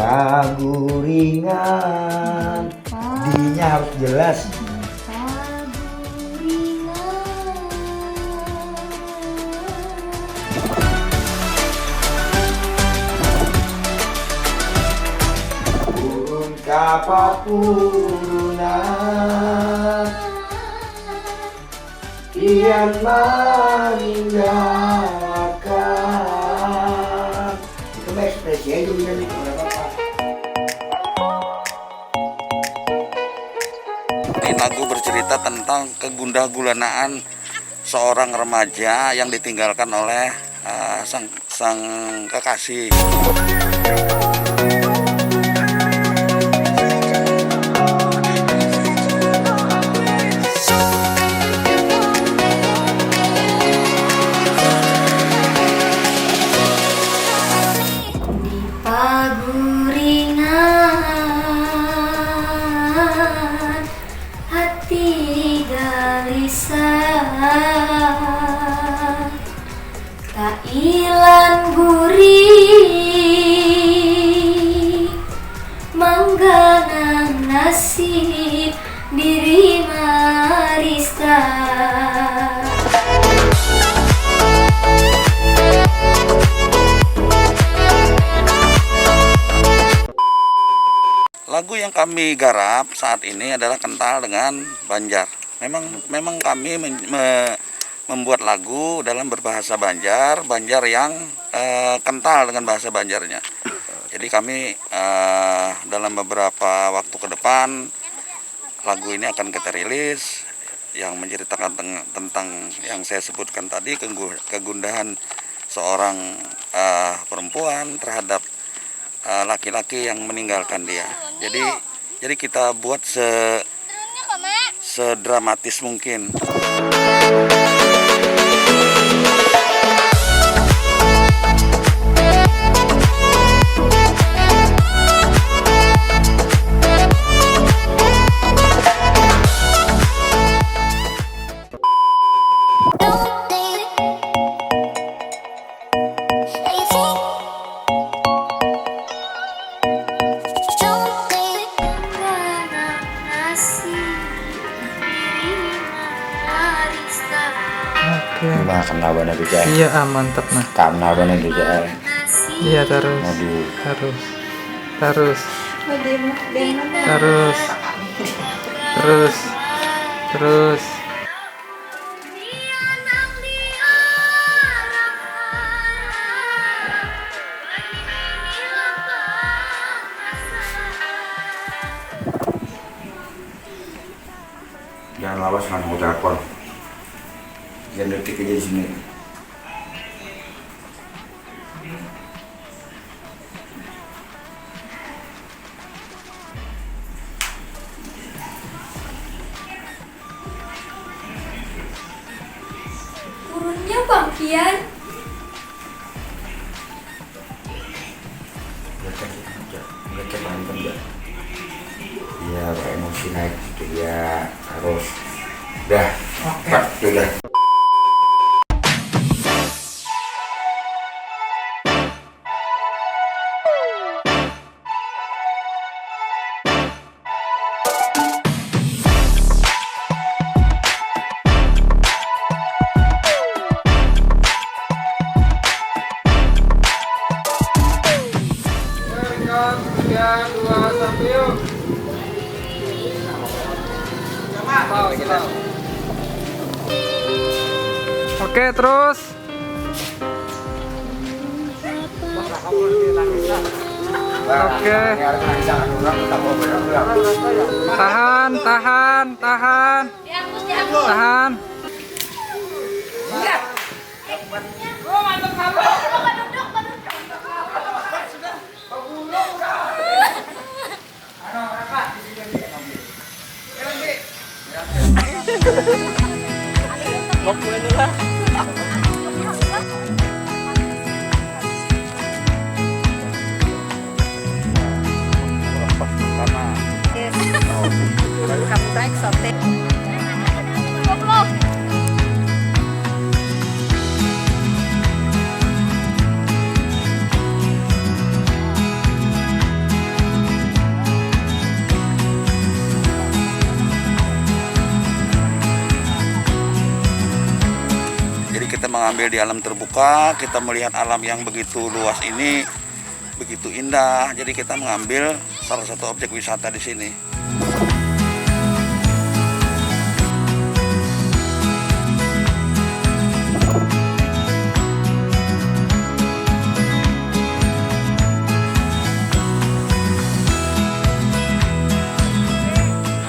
Paguringan, dinya harus jelas. Burung kapapurunan kian meninggalkan. Itu ekspresi aja udah nih. Lagu bercerita tentang kegundah gulanaan seorang remaja yang ditinggalkan oleh sang kekasih. Tak ilang gurih mangganang nasib diri marista. Lagu yang kami garap saat ini adalah kental dengan Banjar. Memang kami membuat lagu dalam berbahasa Banjar yang kental dengan bahasa Banjarnya. Jadi kami dalam beberapa waktu ke depan lagu ini akan kita rilis yang menceritakan tentang yang saya sebutkan tadi, kegundahan seorang perempuan terhadap laki-laki yang meninggalkan dia. Jadi kita buat sedramatis mungkin. Nah, kenapa juga? Iya, mantap nah. Kenapa juga? Iya, terus. Aduh. Terus. Jangan lawas nggak mau telepon. Jangan detik aja di sini. Turunnya Bang Kian. Gak berantem ya. Iya, emosi naik gitu ya, harus. Dah, Pak, sudah. Oke, terus. Oke. Tahan. eksotik. Jadi kita mengambil di alam terbuka, kita melihat alam yang begitu luas ini, begitu indah. Jadi kita mengambil salah satu objek wisata di sini.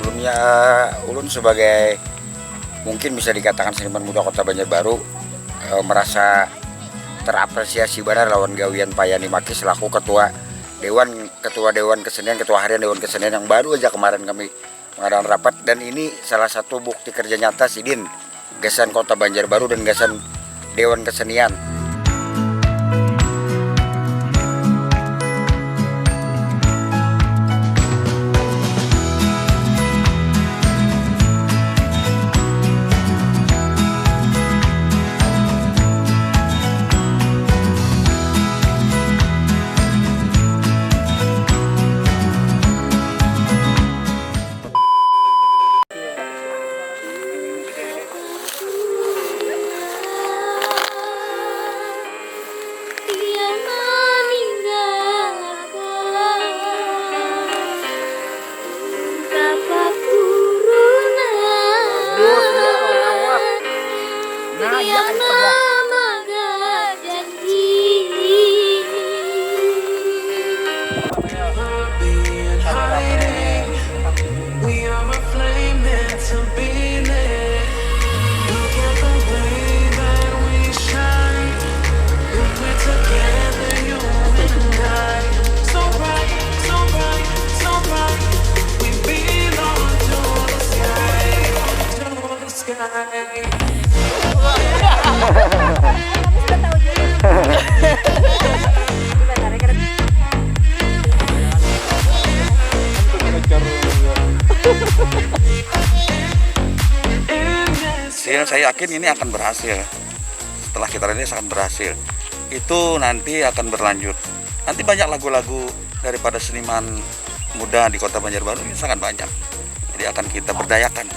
Sebelumnya ulun sebagai mungkin bisa dikatakan seniman muda Kota Banjarbaru merasa terapresiasi benar lawan gawian Payani Maki selaku ketua Dewan Kesenian, ketua harian Dewan Kesenian yang baru aja kemarin kami mengadakan rapat, dan ini salah satu bukti kerja nyata Sidin, gasan Kota Banjarbaru dan gasan Dewan Kesenian. Saya yakin ini akan berhasil. Setelah kita rilis akan berhasil. Itu nanti akan berlanjut. Nanti banyak lagu-lagu daripada seniman muda di Kota Banjarbaru ini sangat banyak. Jadi akan kita berdayakan.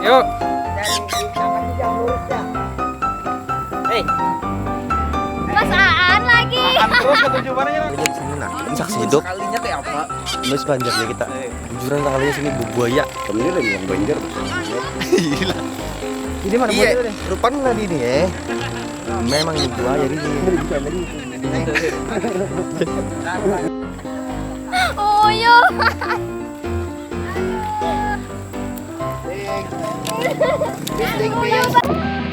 Yuk. Mas Aan lagi. Terus ke tujuannya Saksi hidup kalinya kayak apa? Mas Banjar ya kita. Bujuran kalinya sini buaya. Temennya lagi yang Banjar. Gila. Ini mana buaya deh? Rupanya tadi ini ya. Memang ini buaya ini. Oh yo. Ding ding ding.